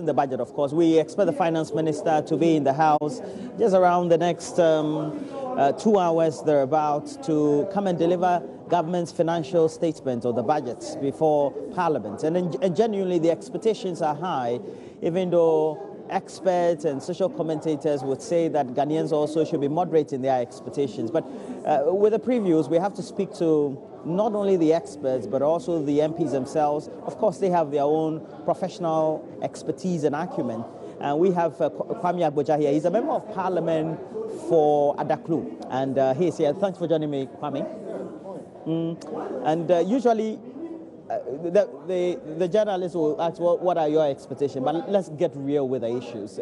the budget, of course. We expect the finance minister to be in the House just around the next 2 hours thereabouts to come and deliver government's financial statement or the budgets before Parliament. And genuinely, the expectations are high, even though experts and social commentators would say that Ghanaians also should be moderating their expectations. But with the previews, we have to speak to not only the experts, but also the MPs themselves. Of course, they have their own professional expertise and acumen. We have Kwame Agbodza here. He's a member of Parliament for Adaklu, and he's here. Thanks for joining me, Kwame. Usually, the journalists will ask, well, what are your expectations? But let's get real with the issues.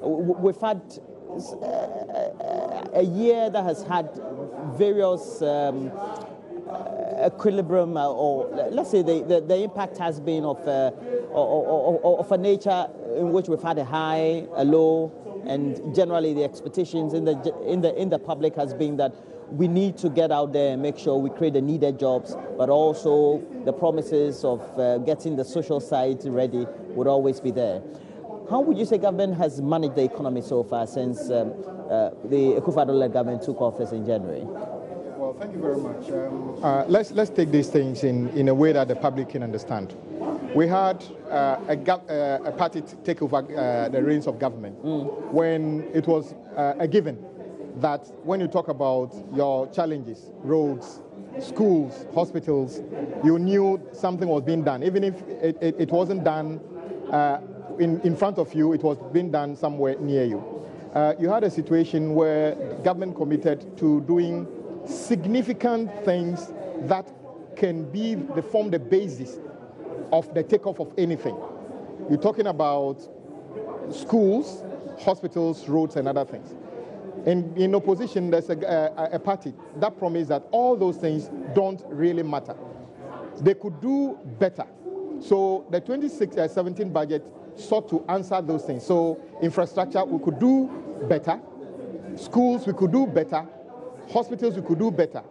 We've had a year that has had various equilibrium, or let's say the impact has been of a nature in which we've had a high, a low, and generally the expectations in the public has been that we need to get out there and make sure we create the needed jobs, but also the promises of getting the social side ready would always be there. How would you say government has managed the economy so far since the Akufo-Addo-led government took office in January? Well, thank you very much. Let's take these things in a way that the public can understand. We had a party take over the reins of government when it was a given that when you talk about your challenges, roads, schools, hospitals, you knew something was being done. Even if it wasn't done in front of you, it was being done somewhere near you. You had a situation where government committed to doing significant things that can form the basis of the takeoff of anything. You're talking about schools, hospitals, roads, and other things. In opposition, there's a party that promised that all those things don't really matter. They could do better. So the 2017 budget sought to answer those things. So infrastructure, we could do better. Schools, we could do better. Hospitals, we could do better.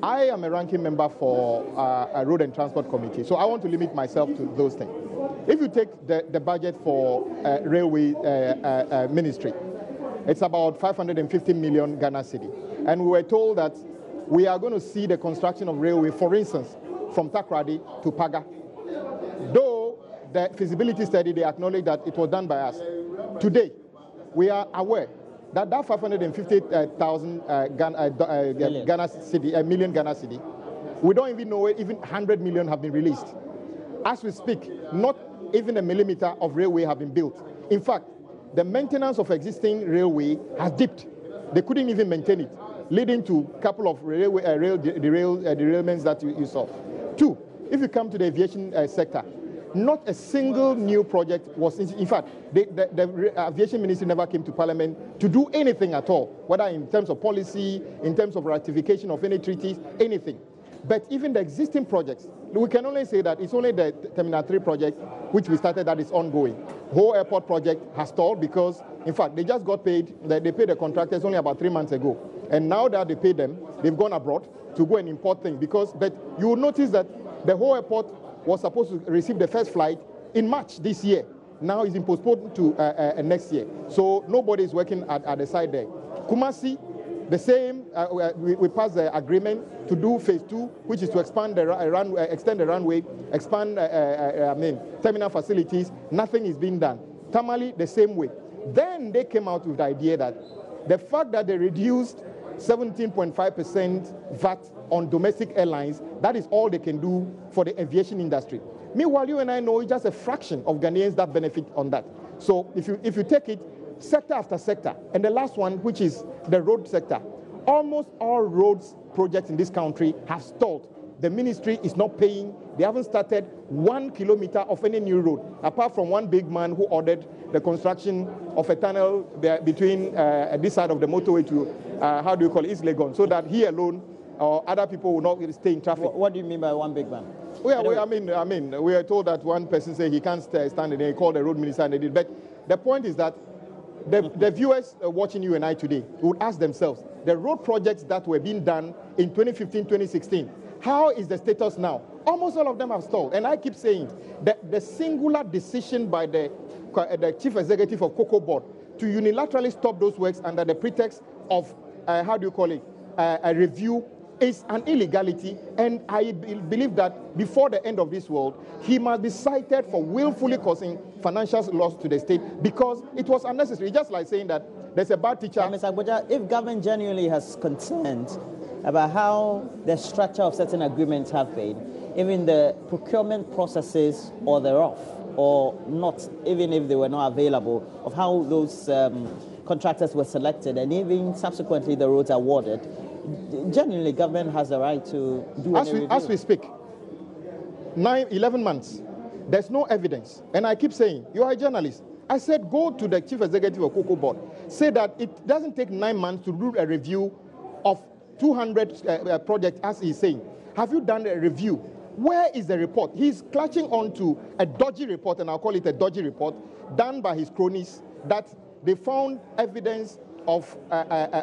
I am a ranking member for a Road and Transport Committee, so I want to limit myself to those things. If you take the budget for Railway Ministry, it's about 550 million Ghana cedi. And we were told that we are going to see the construction of railway, for instance, from Takoradi to Paga. Though the feasibility study, they acknowledge that it was done by us. Today, we are aware that 550,000 million Ghana cedi, we don't even know even 100 million have been released. As we speak, not even a millimeter of railway have been built. In fact, the maintenance of existing railway has dipped. They couldn't even maintain it, leading to a couple of derailments that you saw. Two, if you come to the aviation sector, not a single new project was, in fact, the aviation ministry never came to Parliament to do anything at all, whether in terms of policy, in terms of ratification of any treaties, anything. But even the existing projects, we can only say that it's only the Terminal 3 project, which we started, that is ongoing. Whole airport project has stalled because, in fact, they just got paid, they paid the contractors only about 3 months ago. And now that they paid them, they've gone abroad to go and import things. But you will notice that the whole airport was supposed to receive the first flight in March this year. Now it's been postponed to next year. So nobody is working at the side there. Kumasi, the same, we passed the agreement to do phase 2, which is to expand the runway, extend the runway, expand terminal facilities. Nothing is being done. Tamale, the same way. Then they came out with the idea that the fact that they reduced 17.5% VAT on domestic airlines, that is all they can do for the aviation industry. Meanwhile, you and I know it's just a fraction of Ghanaians that benefit on that. So if you take it sector after sector, and the last one, which is the road sector, almost all roads projects in this country have stalled. The ministry is not paying. They haven't started 1 kilometer of any new road, apart from one big man who ordered the construction of a tunnel between this side of the motorway to, East Legon, so that he alone or other people will not stay in traffic. What do you mean by one big man? We are told that one person said he can't stand it, and he called the road minister and they did. But the point is that the viewers watching you and I today would ask themselves, the road projects that were being done in 2015, 2016, How is the status now? Almost all of them have stalled. And I keep saying that the singular decision by the chief executive of Cocoa Board to unilaterally stop those works under the pretext of, a review is an illegality. And I believe that before the end of this world, he must be cited for willfully causing financial loss to the state because it was unnecessary. Just like saying that there's a bad teacher. Mr. Agbodza, if government genuinely has concerns about how the structure of certain agreements have been, even the procurement processes or thereof, or not, even if they were not available, of how those contractors were selected and even subsequently the roads awarded, genuinely government has the right to do as we speak. 11 months, there's no evidence. And I keep saying, you are a journalist. I said, go to the chief executive of Cocoa Board. Say that it doesn't take 9 months to do a review of 200 projects, as he's saying. Have you done a review? Where is the report? He's clutching on to a dodgy report, and I'll call it a dodgy report, done by his cronies, that they found evidence of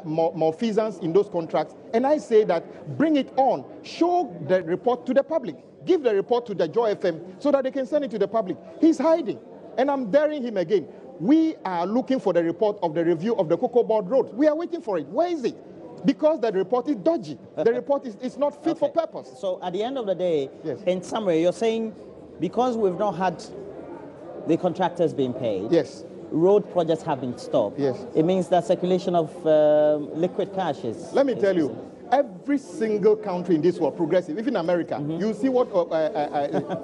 malfeasance in those contracts. And I say that bring it on. Show the report to the public. Give the report to the Joy FM so that they can send it to the public. He's hiding. And I'm daring him again. We are looking for the report of the review of the Cocoa Board Road. We are waiting for it. Where is it? Because the report is dodgy. The report is not fit for purpose. So at the end of the day, yes, in summary, you're saying because we've not had the contractors being paid, yes, road projects have been stopped. Yes. It means that circulation of liquid cash is... Let me tell you, every single country in this world, progressive, even America, you see what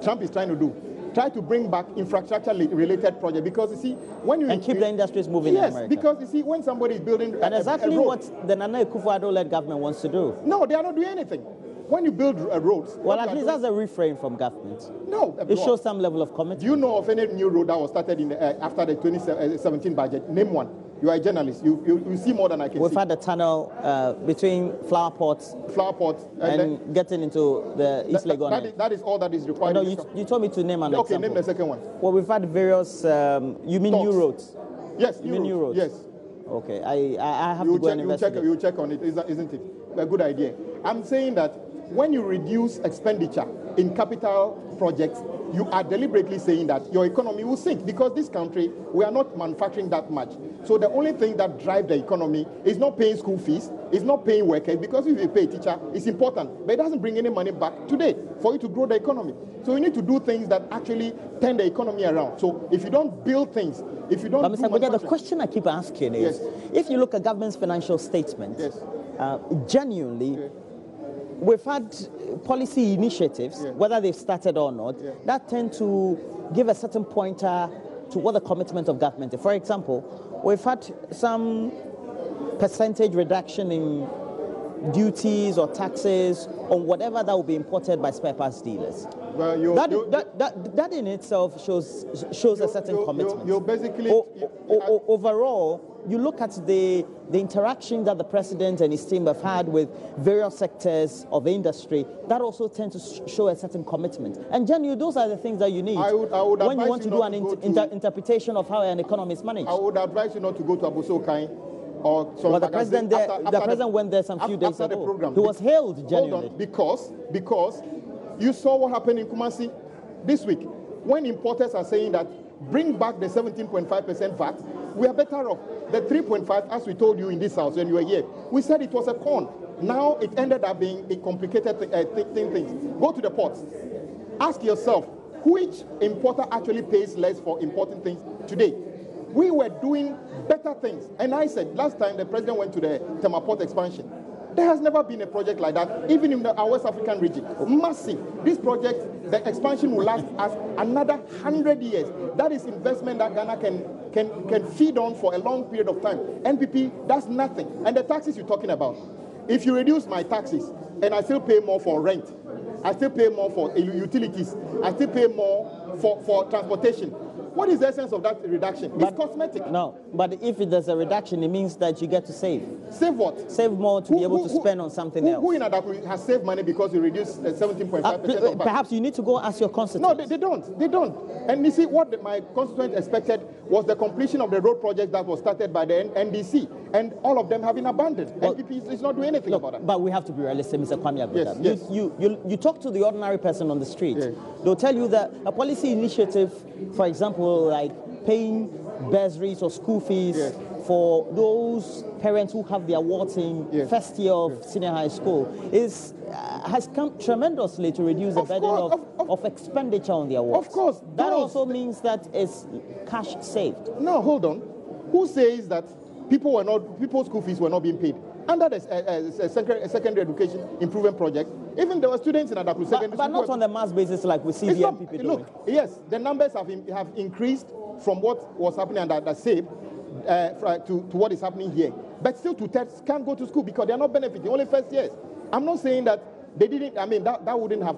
Trump is trying to do. Try to bring back infrastructure-related projects because, you see, when you... And keep the industries moving in America. Yes, because, you see, when somebody is building and exactly what the Nana Akufo-Addo-led government wants to do. No, they are not doing anything. When you build roads... Well, at least that's a refrain from government. No. It shows some level of commitment. Do you know of any new road that was started in after the 2017 budget? Name one. You are a journalist. You see more than I can see. We've had a tunnel between flower pots and getting into the East Legon. That is all that is required. No, you told me to name an example. Okay, name the second one. Well, we've had various... you mean new roads? Yes, new roads. Yes. Okay, I have to go and investigate. You check on it, isn't it? A good idea. I'm saying that when you reduce expenditure in capital projects, you are deliberately saying that your economy will sink because this country, we are not manufacturing that much. So the only thing that drives the economy is not paying school fees, is not paying workers, because if you pay a teacher, it's important, but it doesn't bring any money back today for you to grow the economy. So you need to do things that actually turn the economy around. So if you don't build things, if you don't... But Mr. Agbodza, the question I keep asking is, if you look at government's financial statement, genuinely, we've had policy initiatives, whether they've started or not, that tend to give a certain pointer to what the commitment of government is. For example, we've had some percentage reduction in duties or taxes on whatever that will be imported by spare parts dealers. Well, that in itself shows a certain commitment. You're basically... Overall, you look at the interaction that the president and his team have had with various sectors of industry, that also tends to show a certain commitment. And genuinely, those are the things that you need I would when you want to do an interpretation of how an economy is managed. I would advise you not to go to Abosokai. Well, the president went there some few days ago. He was hailed genuinely. Hold on, because you saw what happened in Kumasi this week when importers are saying that bring back the 17.5% VAT. We are better off. The 3.5, as we told you in this house when you were here, we said it was a con. Now it ended up being a complicated thing. Go to the ports. Ask yourself, which importer actually pays less for importing things today? We were doing better things. And I said, last time the president went to the Tema Port expansion, there has never been a project like that, even in our West African region. Massive. This project, the expansion will last us another 100 years. That is investment that Ghana can feed on for a long period of time. NPP, that's nothing. And the taxes you're talking about, if you reduce my taxes and I still pay more for rent, I still pay more for utilities, I still pay more for transportation, What is the essence of that reduction? It's cosmetic. No, but if there's a reduction, it means that you get to save. Save what? Save more to be able to spend on something else. Who in Adaklu has saved money because you reduced 17.5%? Perhaps you need to go ask your constituents. No, they don't. They don't. And you see, what my constituents expected was the completion of the road project that was started by the NDC. And all of them have been abandoned. Well, NPP is not doing anything about that. But we have to be realistic, Mr. Kwame Agbodza. Yes, you talk to the ordinary person on the street. Yes. They'll tell you that a policy initiative, for example, like paying bursaries or school fees for those parents who have their wards in first year of senior high school has come tremendously to reduce the burden of expenditure on their wards. Of course. That also means that it's cash saved. No, hold on. Who says that people's school fees were not being paid? Under the secondary education improvement project, even there were students in Adaklu secondary school. But not on the mass basis like we see the MPP doing. Look, yes, the numbers have increased from what was happening under the SABE to what is happening here. But still, two-thirds can't go to school because they are not benefiting, only first years. I'm not saying that they didn't, that wouldn't have,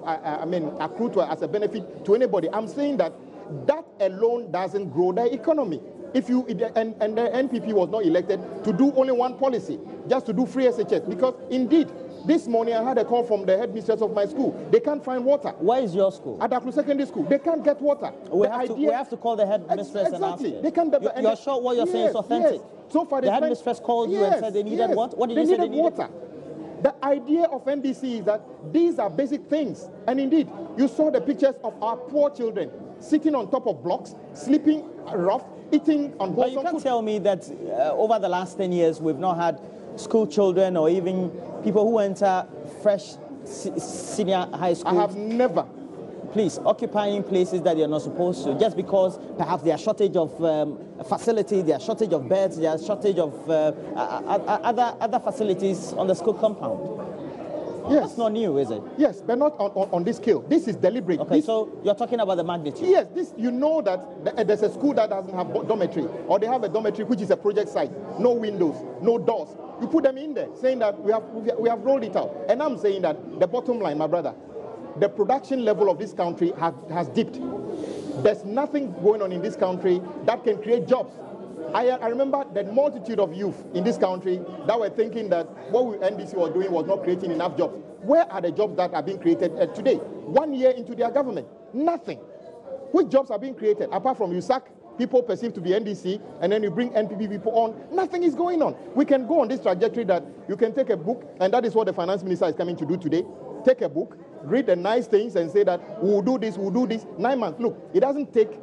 accrued as a benefit to anybody. I'm saying that alone doesn't grow the economy. If you and the NPP was not elected to do only one policy, just to do free SHS, because indeed this morning I had a call from the headmistress of my school. They can't find water. Where is your school? Adaklu Secondary School. They can't get water. We have to call the headmistress and ask her. They can't. You're sure what you're saying is authentic? Yes. So far, the headmistress called you and said they needed what? What did you say they needed? Water. The idea of NDC is that these are basic things. And indeed, you saw the pictures of our poor children sitting on top of blocks, sleeping rough, eating unwholesome food. But you can't tell me that over the last 10 years we've not had school children or even people who enter fresh senior high school. I have never. Please, occupying places that you're not supposed to, just because perhaps there are shortage of facility, there are shortage of beds, there are shortage of other facilities on the school compound. Yes. That's not new, is it? Yes, but not on this scale. This is deliberate. Okay, so you're talking about the magnitude. Yes, you know that there's a school that doesn't have dormitory, or they have a dormitory which is a project site, no windows, no doors. You put them in there, saying that we have rolled it out. And I'm saying that the bottom line, my brother, the production level of this country has dipped. There's nothing going on in this country that can create jobs. I remember the multitude of youth in this country that were thinking that what NDC was doing was not creating enough jobs. Where are the jobs that are being created today? 1 year into their government, nothing. Which jobs are being created? Apart from you sack people perceived to be NDC and then you bring NPP people on, nothing is going on. We can go on this trajectory that you can take a book, and that is what the finance minister is coming to do today. Take a book, read the nice things and say that we'll do this, 9 months. Look, it doesn't take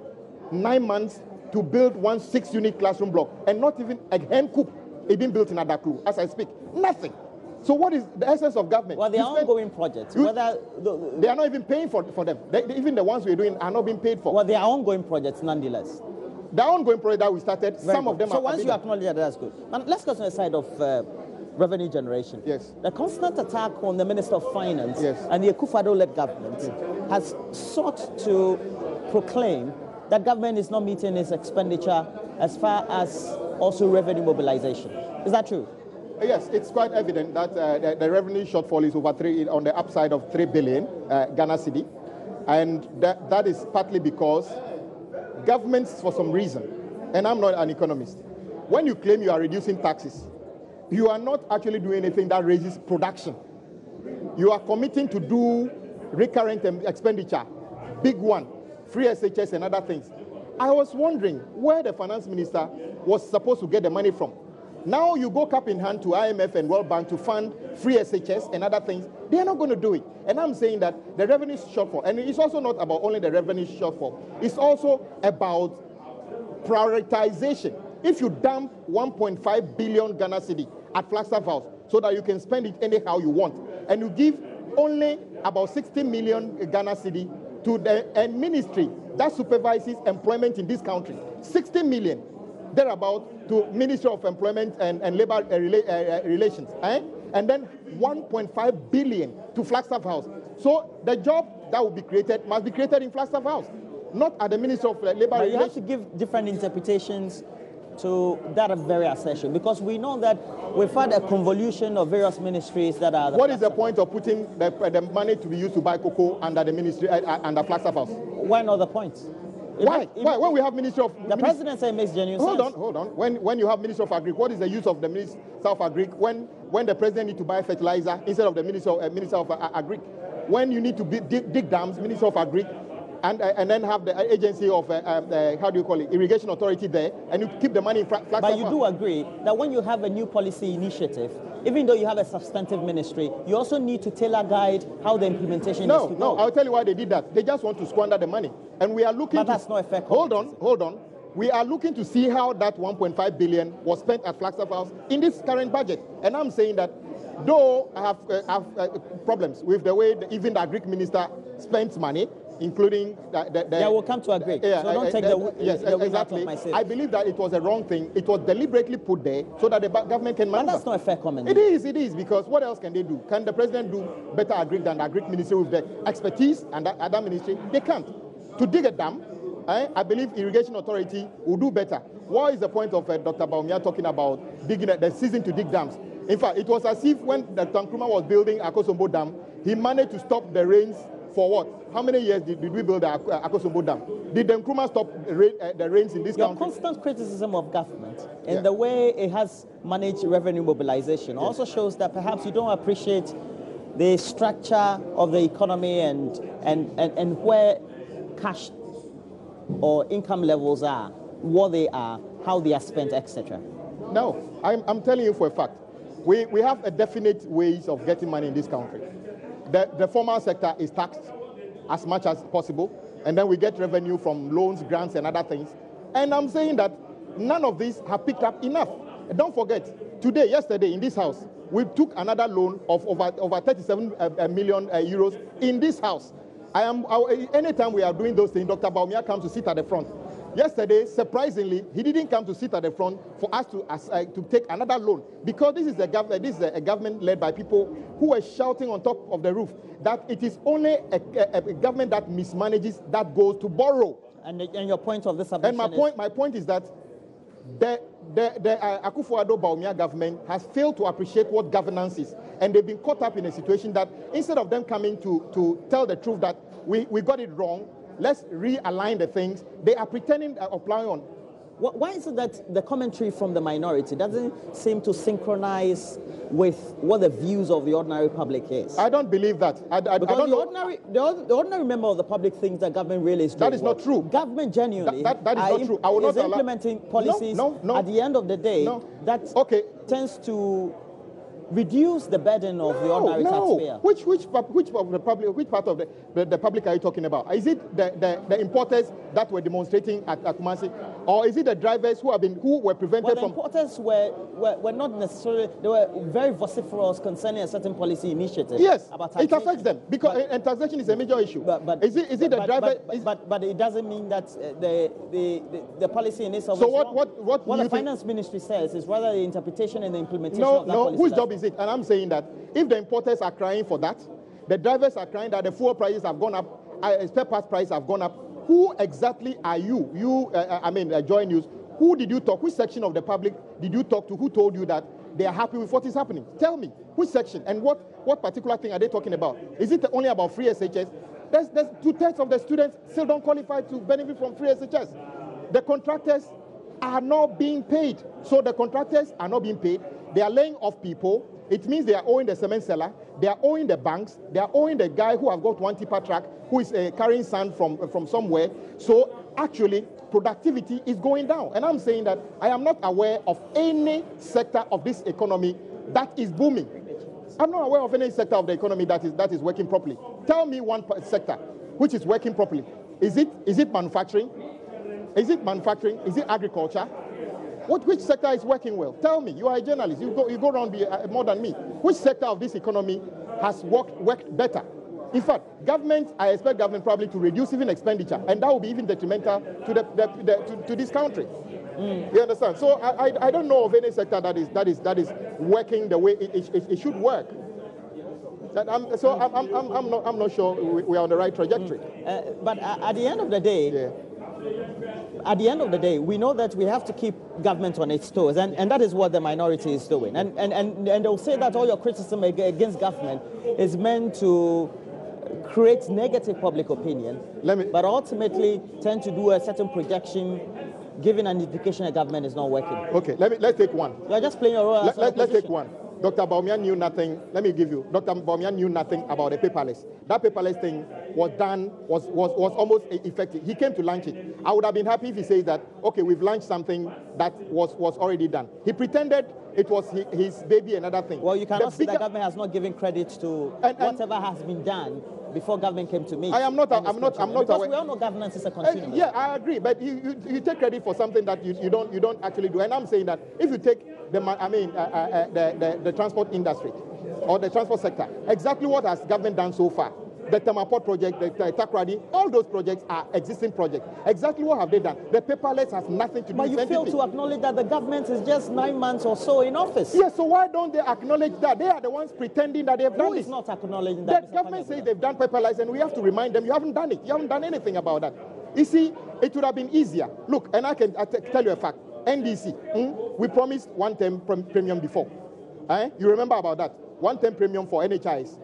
9 months to build one 6-unit classroom block, and not even a hen coop is being built in Adaklu as I speak. Nothing. So what is the essence of government? Well, they are ongoing projects. They are not even paying for them. Even the ones we're doing are not being paid for. Well, they are ongoing projects nonetheless. The ongoing project that we started, some of them are... So once you acknowledge that, that's good. And let's go to the side of revenue generation. Yes. The constant attack on the Minister of Finance and the Akufo-Addo-led government has sought to proclaim that government is not meeting its expenditure as far as also revenue mobilization. Is that true? Yes, it's quite evident that the revenue shortfall is over on the upside of 3 billion Ghana cedi, and that is partly because governments, for some reason, and I'm not an economist, when you claim you are reducing taxes, you are not actually doing anything that raises production. You are committing to do recurrent expenditure, big one, free SHS and other things. I was wondering where the finance minister was supposed to get the money from. Now you go cap in hand to IMF and World Bank to fund free SHS and other things. They are not going to do it. And I'm saying that the revenue shortfall, and it's also not about only the revenue shortfall, it's also about prioritization. If you dump 1.5 billion Ghana cedi at Flagstaff House so that you can spend it anyhow you want, and you give only about 60 million Ghana cedi to the ministry that supervises employment in this country, 60 million, thereabout, to Ministry of Employment and Labor Relations, and then 1.5 billion to Flagstaff House. So the job that will be created must be created in Flagstaff House, not at the Ministry of Labor Relations. You have to give different interpretations to that very assertion, because we know that we've had a convolution of various ministries that are... What is the point of putting the money to be used to buy cocoa under the ministry, under Flagstaff House? Why not the point? Why? Why? When we have Ministry of... The president said it makes genuine sense. Hold on. When you have Minister of Agri, what is the use of the Minister of Agri when the president needs to buy fertilizer instead of the Minister of Agri? When you need to dig dams, Minister of Agri, and then have the agency of, how do you call it, irrigation authority there, and you keep the money in Flagstaff. But you do agree that when you have a new policy initiative, even though you have a substantive ministry, you also need to tailor guide how the implementation is to go. No, I'll tell you why they did that. They just want to squander the money. And we are looking But that's not a fair Hold on. We are looking to see how that 1.5 billion was spent at Flagstaff House in this current budget. And I'm saying that though I have problems with the way even the Agri minister spends money, including yeah, we'll come to agree. Yeah, so don't take the wind out of my sail. I believe that it was a wrong thing. It was deliberately put there so that the government can manage. But that's not a fair comment. It is, because what else can they do? Can the president do better Agri than the Agri ministry with the expertise and that ministry? They can't. To dig a dam, I believe irrigation authority will do better. What is the point of Dr. Bawumia talking about digging the season to dig dams? In fact, it was as if when Dr. Nkrumah was building Akosombo Dam, he managed to stop the rains for what? How many years did we build the Akosombo Dam? Did the Nkrumah stop the rains in this country? Your constant criticism of government and the way it has managed revenue mobilization also shows that perhaps you don't appreciate the structure of the economy and where cash or income levels are, what they are, how they are spent, etc. No, I'm telling you for a fact. We have a definite ways of getting money in this country. The formal sector is taxed as much as possible, and then we get revenue from loans, grants, and other things. And I'm saying that none of these have picked up enough. And don't forget, yesterday in this house, we took another loan of over 37 million euros in this house. Anytime we are doing those things, Dr. Bawumia comes to sit at the front. Yesterday, surprisingly, he didn't come to sit at the front for us to take another loan, because this is a government led by people who are shouting on top of the roof that it is only a government that mismanages that goes to borrow. And your point of this submission my point is that the Akufo-Addo Bawumia government has failed to appreciate what governance is, and they've been caught up in a situation that instead of them coming to tell the truth that we got it wrong, let's realign the things, they are pretending to apply on. Why is it that the commentary from the minority doesn't seem to synchronize with what the views of the ordinary public is? I don't believe that. The ordinary member of the public thinks that government really is doing That is not true. Government genuinely that is not true. I will not implementing policies at the end of the day that tends to reduce the burden of the ordinary taxpayer. Which part of the public are you talking about? Is it the importers that were demonstrating at Kumasi, or is it the drivers who were prevented from? The importers were not necessarily. They were very vociferous concerning a certain policy initiative. Yes, about it affects them because and taxation is a major issue. But is it the driver? But it doesn't mean that the policy in itself. So what the finance ministry says is rather the interpretation and the implementation of that policy. Whose job is it? And I'm saying that if the importers are crying for that, the drivers are crying that the fuel prices have gone up, spare parts prices have gone up. Who exactly are you? JoyNews. Who did you talk? Which section of the public did you talk to? Who told you that they are happy with what is happening? Tell me which section and what particular thing are they talking about? Is it only about free SHS? There's 2/3 of the students still don't qualify to benefit from free SHS. The contractors are not being paid. So the contractors are not being paid. They are laying off people. It means they are owing the cement seller, they are owing the banks, they are owing the guy who has got one tipper truck who is carrying sand from somewhere. So actually, productivity is going down. And I'm saying that I am not aware of any sector of this economy that is booming. I'm not aware of any sector of the economy that is working properly. Tell me one sector which is working properly. Is it manufacturing? Is it manufacturing? Is it agriculture? Which sector is working well? Tell me. You are a journalist. You go around more than me. Which sector of this economy has worked better? In fact, I expect government probably to reduce even expenditure, and that will be even detrimental to this country. You understand? So I don't know of any sector that is working the way it should work. I'm not sure we are on the right trajectory. But at the end of the day. Yeah. At the end of the day, we know that we have to keep government on its toes, and that is what the minority is doing. And they'll say that all your criticism against government is meant to create negative public opinion, but ultimately tend to do a certain projection, giving an indication the government is not working. Okay, let's take one. You're just playing your role. Let's take one. Dr. Bawumia knew nothing. Let me give you. Dr. Bawumia knew nothing about the paperless. That paperless thing was almost effective. He came to launch it. I would have been happy if he says that, okay, we've launched something that was already done. He pretended it was his baby and other thing. Well, you cannot say the government has not given credit to whatever has been done before government came to me. I'm not because aware. We all know governance is a continuum. Yeah, I agree. But you take credit for something that you don't actually do. And I'm saying that if you take the transport industry or the transport sector, exactly what has government done so far? The Tamaport project, the Takrady, all those projects are existing projects. Exactly what have they done? The paperless has nothing to do with anything. But you fail to acknowledge that the government is just 9 months or so in office. Yes, so why don't they acknowledge that? They are the ones pretending that they have done this. Who is not acknowledging that? The government says they've done paperless, and we have to remind them, you haven't done it. You haven't done anything about that. You see, it would have been easier. Look, and I tell you a fact. NDC, we promised one-term premium before. You remember about that? One-term premium for NHIs.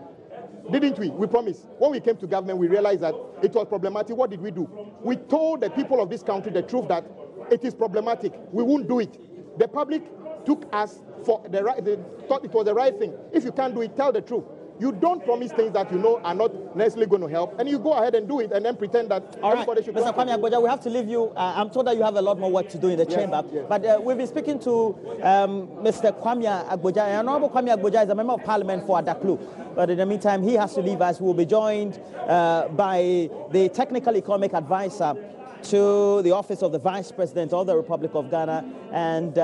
Didn't we? We promised. When we came to government, we realized that it was problematic. What did we do? We told the people of this country the truth that it is problematic. We won't do it. The public took us for the right. They thought it was the right thing. If you can't do it, tell the truth. You don't promise things that you know are not necessarily going to help, and you go ahead and do it, and then pretend that everybody should. Mr. Kwame Agbodza, we have to leave you. I'm told that you have a lot more work to do in the chamber. Yes. But we've been speaking to Mr. Kwame Agbodza. Honorable Kwame Agbodza is a member of Parliament for Adaklu. But in the meantime, he has to leave us. We will be joined by the technical economic advisor to the office of the Vice President of the Republic of Ghana, and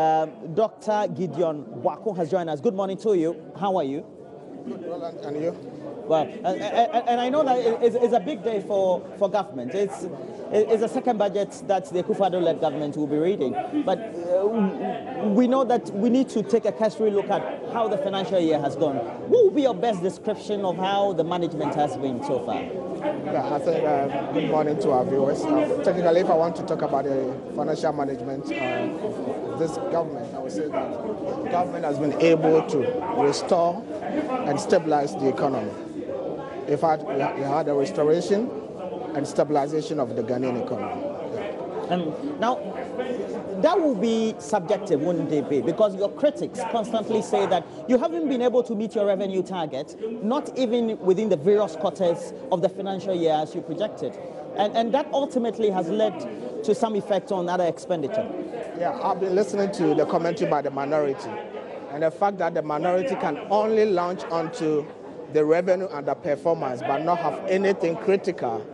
Dr. Gideon Wako has joined us. Good morning to you. How are you? Good, Roland, and you? Well, and I know that it's a big day for government. It's a second budget that the Akufo-Addo-led government will be reading. But we know that we need to take a cursory look at how the financial year has gone. What will be your best description of how the management has been so far? Yeah, I think good morning to our viewers. Technically, if I want to talk about the financial management of this government, I would say that the government has been able to restore and stabilize the economy. In fact, we had a restoration and stabilization of the Ghanaian economy. Now, that will be subjective, wouldn't it be? Because your critics constantly say that you haven't been able to meet your revenue target, not even within the various quarters of the financial year as you projected. And that ultimately has led to some effect on other expenditure. Yeah, I've been listening to the commentary by the minority, and the fact that the minority can only launch onto the revenue and the performance but not have anything critical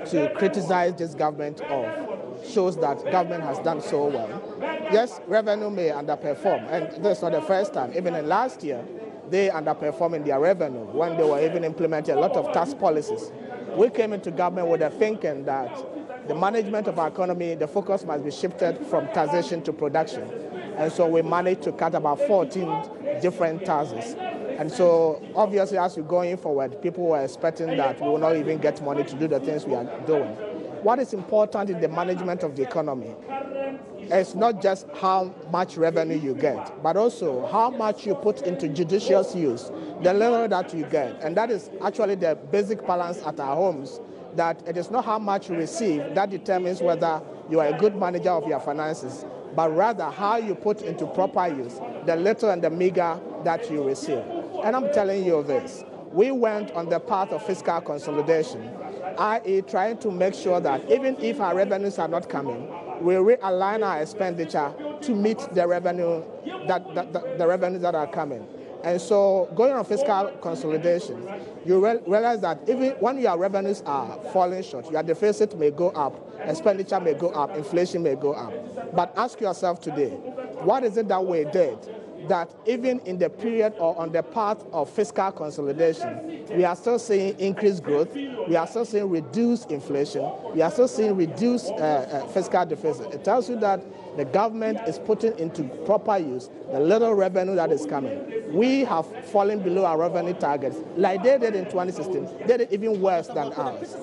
to criticize this government of shows that government has done so well. Yes, revenue may underperform, and that's not the first time. Even in last year, they underperformed in their revenue when they were even implementing a lot of tax policies. We came into government with the thinking that the management of our economy, the focus must be shifted from taxation to production. And so we managed to cut about 14 different taxes. And so obviously as we're going forward, people were expecting that we will not even get money to do the things we are doing. What is important in the management of the economy is not just how much revenue you get, but also how much you put into judicious use, the little that you get. And that is actually the basic balance at our homes, that it is not how much you receive that determines whether you are a good manager of your finances, but rather how you put into proper use the little and the meager that you receive. And I'm telling you this, we went on the path of fiscal consolidation, i.e. trying to make sure that even if our revenues are not coming, we realign our expenditure to meet the revenue the revenues that are coming. And so going on fiscal consolidation, you realize that even when your revenues are falling short, your deficit may go up, expenditure may go up, inflation may go up. But ask yourself today, what is it that we did that even in the period or on the path of fiscal consolidation, we are still seeing increased growth, we are still seeing reduced inflation, we are still seeing reduced fiscal deficit. It tells you that the government is putting into proper use the little revenue that is coming. We have fallen below our revenue targets, like they did in 2016. They did even worse than ours.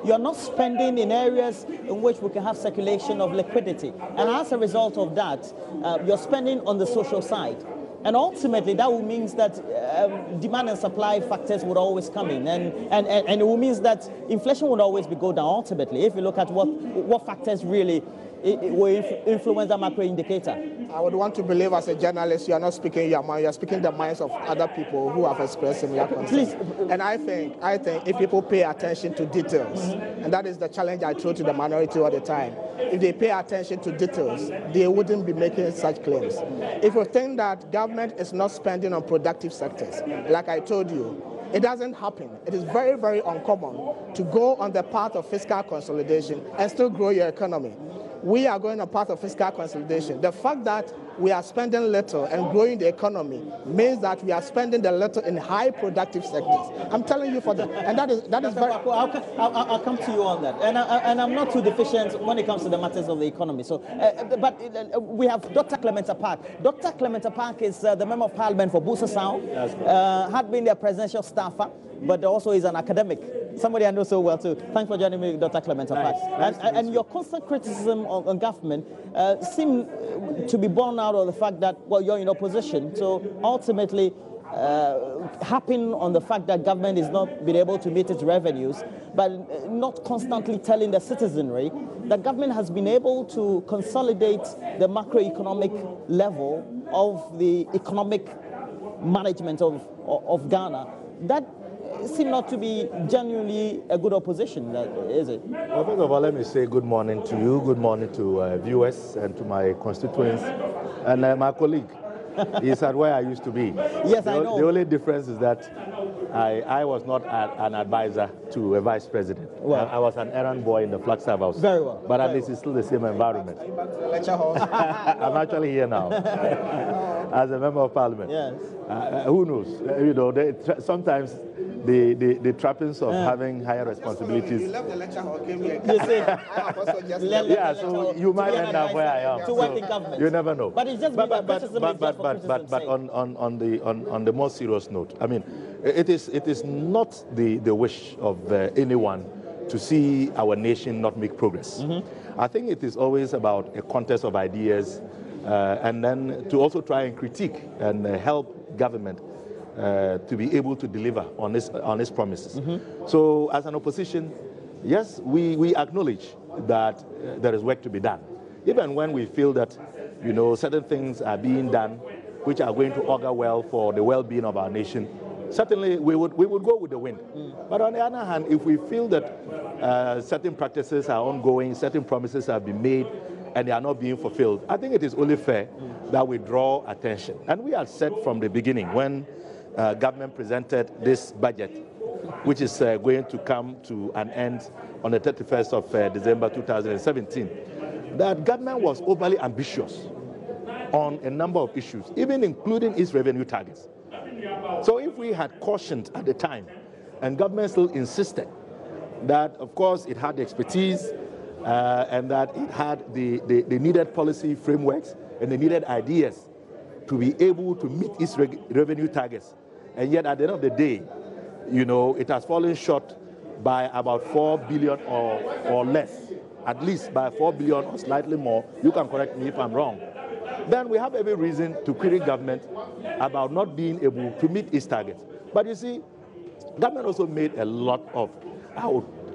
You're not spending in areas in which we can have circulation of liquidity. And as a result of that, you're spending on the social side. And ultimately, that will mean that demand and supply factors would always come in. And it will mean that inflation would always be go down ultimately, if you look at what factors really will influence the macro indicator. I would want to believe as a journalist you are not speaking your mind, you are speaking the minds of other people who have expressed similar concerns. Please. And I think if people pay attention to details, and that is the challenge I throw to the minority all the time, if they pay attention to details, they wouldn't be making such claims. If you think that government is not spending on productive sectors, like I told you, it doesn't happen. It is very, very uncommon to go on the path of fiscal consolidation and still grow your economy. We are going on a path of fiscal consolidation. The fact that we are spending little and growing the economy means that we are spending the little in high productive sectors. I'm telling you for that, and that is very. I'll come to you on that, and I'm not too deficient when it comes to the matters of the economy. So, but we have Dr. Clement Park. Dr. Clement Park is the Member of Parliament for Busa Sound. Had been their presidential staffer, but also is an academic. Somebody I know so well too. Thanks for joining me, Dr. Clement Park. And your constant criticism on government seem to be born out of the fact that, well, you're in opposition. So ultimately, harping on the fact that government is not being able to meet its revenues, but not constantly telling the citizenry that government has been able to consolidate the macroeconomic level of the economic management of Ghana. That seem not to be genuinely a good opposition, is it? Well, first of all, let me say good morning to you, good morning to viewers and to my constituents and my colleague. He's at where I used to be. Yes, I know. The only difference is that I was not an advisor to a vice president. Well, I was an errand boy in the Flagstaff House. Very well. But at least it's still the same environment. I'm actually here now as a member of parliament. Yes. Who knows? You know, sometimes the trappings of having higher responsibilities. You left the lecture hall, came here. You see, yeah, so you might end up where I am. To work in government. You never know. But it's just but on the more serious note, I mean, it is not the wish of anyone to see our nation not make progress. I think it is always about a contest of ideas, and then to also try and critique and help government to be able to deliver on its promises. So as an opposition, yes, we acknowledge that there is work to be done. Even when we feel that, you know, certain things are being done which are going to augur well for the well-being of our nation, certainly we would go with the wind. But on the other hand, if we feel that certain practices are ongoing, certain promises have been made, and they are not being fulfilled, I think it is only fair that we draw attention. And we had said from the beginning, when government presented this budget, which is going to come to an end on the 31st of December 2017, that government was overly ambitious on a number of issues, even including its revenue targets. So if we had cautioned at the time, and government still insisted that, of course, it had the expertise and that it had the needed policy frameworks and the needed ideas to be able to meet its revenue targets, and yet at the end of the day, you know, it has fallen short by about 4 billion or less, at least by 4 billion or slightly more. You can correct me if I'm wrong. Then we have every reason to query government about not being able to meet its targets. But you see, government also made a lot of, I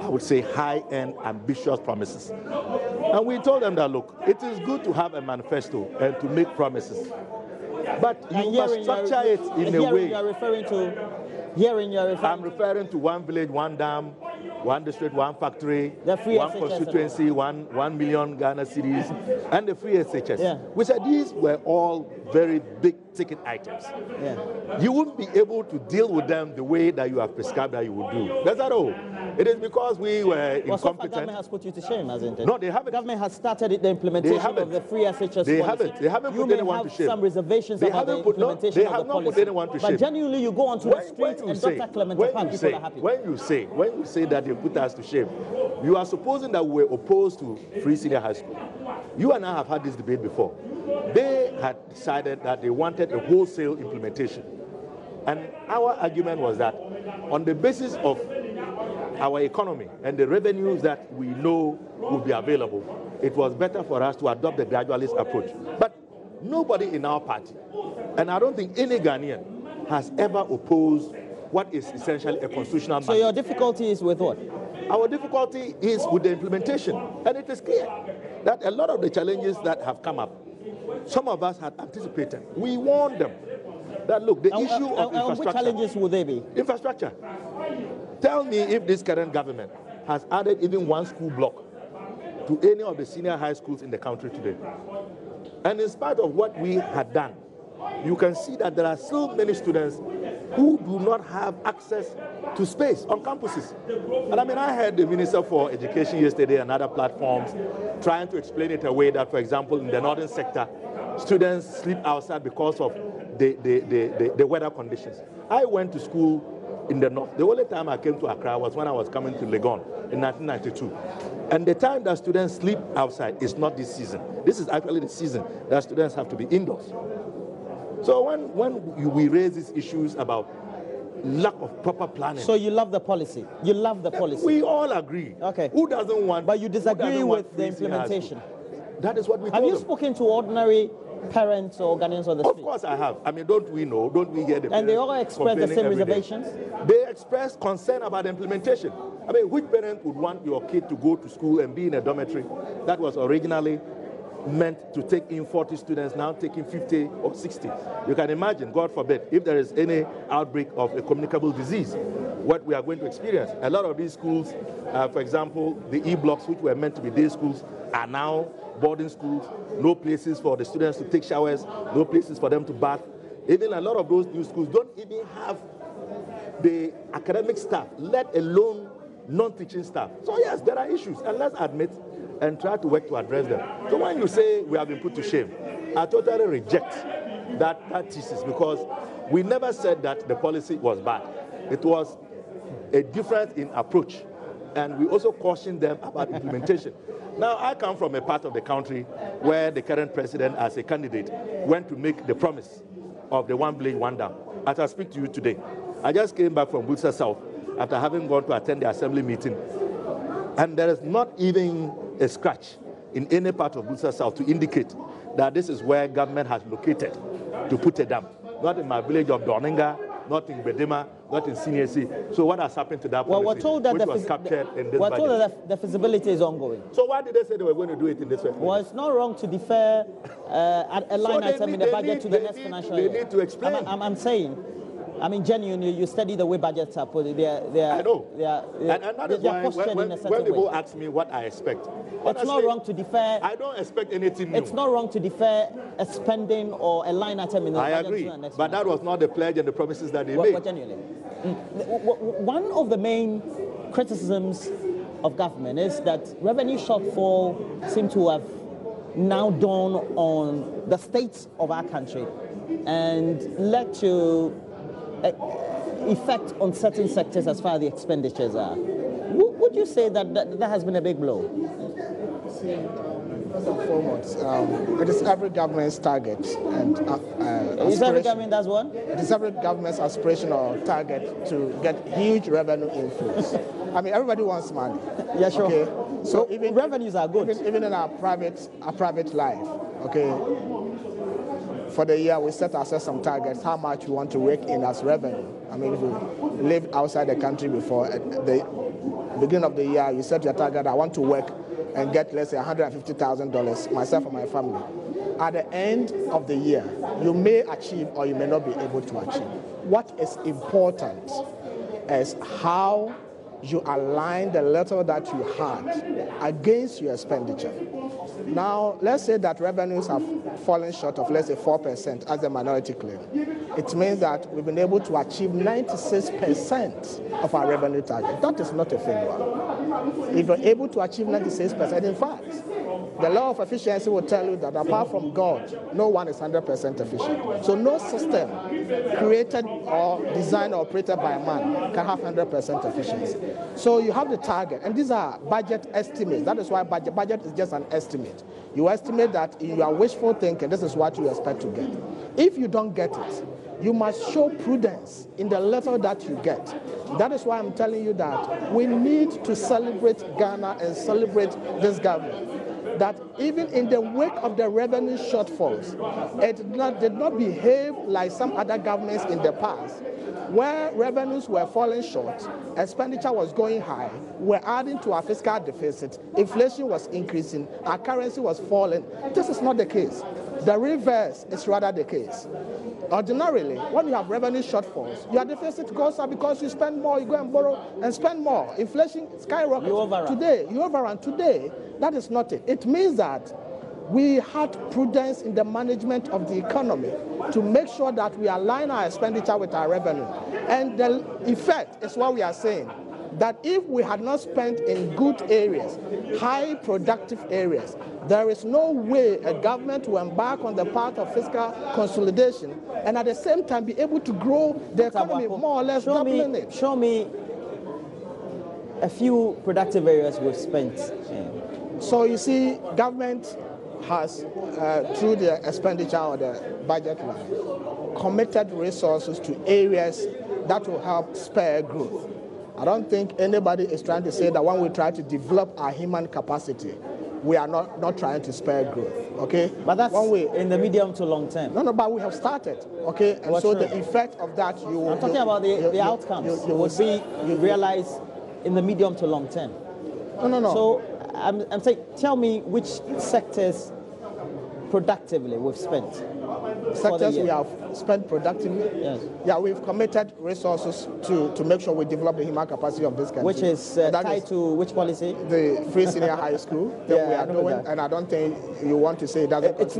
would say, high-end, ambitious promises. And we told them that, look, it is good to have a manifesto and to make promises, but you must structure it in a way. I'm referring to one village, one dam, one district, one factory, one constituency, 1 million Ghana cedis, and the free SHS. Yeah. We said these were all very big ticket items. Yeah. You wouldn't be able to deal with them the way that you have prescribed that you would do. That's not all. It is because we were incompetent. So far, government has put you to shame, hasn't it? No, they haven't. Government has started the implementation of the free SHS They policy. haven't. They haven't put anyone to shame. You may have some reservations about the implementation of the policy. They have not put anyone to shame. But genuinely, you go onto the street and Dr. Clement Park, people are happy. When you say that they put us to shame, you are supposing that we were opposed to free senior high school. You and I have had this debate before. They had decided that they wanted a wholesale implementation. And our argument was that on the basis of our economy and the revenues that we know would be available, it was better for us to adopt the gradualist approach. But nobody in our party And I don't think any Ghanaian has ever opposed what is essentially a constitutional mandate. So your difficulty is with what? Our difficulty is with the implementation. And it is clear that a lot of the challenges that have come up, some of us had anticipated. We warned them that, look, the issue of infrastructure. Which challenges would they be? Infrastructure. Tell me if this current government has added even one school block to any of the senior high schools in the country today. And in spite of what we had done, you can see that there are still many students who do not have access to space on campuses. And I mean, I heard the Minister for Education yesterday and other platforms trying to explain it away that, for example, in the northern sector, students sleep outside because of the weather conditions. I went to school in the north. The only time I came to Accra was when I was coming to Legon in 1992. And the time that students sleep outside is not this season. This is actually the season that students have to be indoors. So when we raise these issues about lack of proper planning. So you love the policy. You love the policy. We all agree. Okay. Who doesn't want? But you disagree with the implementation. That is what we Have you spoken to ordinary parents or Ghanaians on the street? Of course I have. I mean, don't we know? Don't we hear the And they all express the same reservations? They express concern about the implementation. I mean, which parent would want your kid to go to school and be in a dormitory that was originally meant to take in 40 students, now taking 50 or 60? You can imagine, God forbid, if there is any outbreak of a communicable disease, what we are going to experience. A lot of these schools, for example, the E-blocks, which were meant to be day schools, are now boarding schools, no places for the students to take showers, no places for them to bath. Even a lot of those new schools don't even have the academic staff, let alone non-teaching staff. So yes, there are issues, and let's admit and try to work to address them. So when you say we have been put to shame, I totally reject that thesis, because we never said that the policy was bad. It was a difference in approach, and we also cautioned them about implementation. Now, I come from a part of the country where the current president, as a candidate, went to make the promise of the one village, one dam. As I speak to you today, I just came back from Bulsa South after having gone to attend the assembly meeting, and there is not even a scratch in any part of Bulsa South to indicate that this is where government has located to put a dam. Not in my village of Dorninga, not in Bedema, not in CNC. So what has happened to that policy, we're told that which was captured in this we're budget? told that the feasibility is ongoing. So why did they say they were going to do it in this way? Well, it's not wrong to defer a line item in the budget to the next financial year. They need to explain. I'm saying, I mean, genuinely, you study the way budgets are put. I know. And that is why when people ask me what I expect, it's not wrong to defer. I don't expect anything new. It's not wrong to defer a spending or a line item in the budget. I agree, to the next but that was not the pledge and the promises that they made. Genuinely. One of the main criticisms of government is that revenue shortfall seem to have now dawned on the states of our country and led to effect on certain sectors as far as the expenditures are. Would you say that has been a big blow? First and foremost, it is every government's target and is every government does one? It is every government's aspiration or target to get huge revenue inflows. I mean, everybody wants money. Yeah, sure. Okay? So even revenues are good. Even in our private life, okay. For the year, we set ourselves some targets, how much we want to rake in as revenue. I mean, if you lived outside the country before, at the beginning of the year, you set your target, I want to work and get, let's say, $150,000, myself and my family. At the end of the year, you may achieve or you may not be able to achieve. What is important is how you align the letter that you had against your expenditure. Now, let's say that revenues have fallen short of, let's say, 4% as the minority claim. It means that we've been able to achieve 96% of our revenue target. That is not a failure. If you're able to achieve 96%, in fact, the law of efficiency will tell you that apart from God, no one is 100% efficient. So no system created or designed or operated by a man can have 100% efficiency. So you have the target, and these are budget estimates. That is why budget is just an estimate. You estimate that in your wishful thinking, this is what you expect to get. If you don't get it, you must show prudence in the level that you get. That is why I'm telling you that we need to celebrate Ghana and celebrate this government that even in the wake of the revenue shortfalls, it did not behave like some other governments in the past, where revenues were falling short, expenditure was going high, we're adding to our fiscal deficit, inflation was increasing, our currency was falling. This is not the case. The reverse is rather the case. Ordinarily, when you have revenue shortfalls, your deficit goes up because you spend more, you go and borrow and spend more. Inflation skyrockets. You overrun. Today, that is not it. It means that we had prudence in the management of the economy to make sure that we align our expenditure with our revenue. And the effect is what we are saying, that if we had not spent in good areas, high productive areas, there is no way a government will embark on the path of fiscal consolidation and at the same time be able to grow the economy more or less doubling it. Show me a few productive areas we've spent. So you see, government has, through the expenditure or the budget line, committed resources to areas that will help spur growth. I don't think anybody is trying to say that when we try to develop our human capacity, we are not trying to spur growth, okay? But that's in the medium to long term. No, but we have started, okay? And so the effect of that, I'm talking about the outcomes you realize in the medium to long term. No. So I'm saying, tell me which sectors productively we've spent. Sectors we have spent productively? Yes. Yeah, we've committed resources to make sure we develop the human capacity of this country. Which is tied to which policy? The free senior high school that we are doing, and I don't think you want to say it doesn't. It's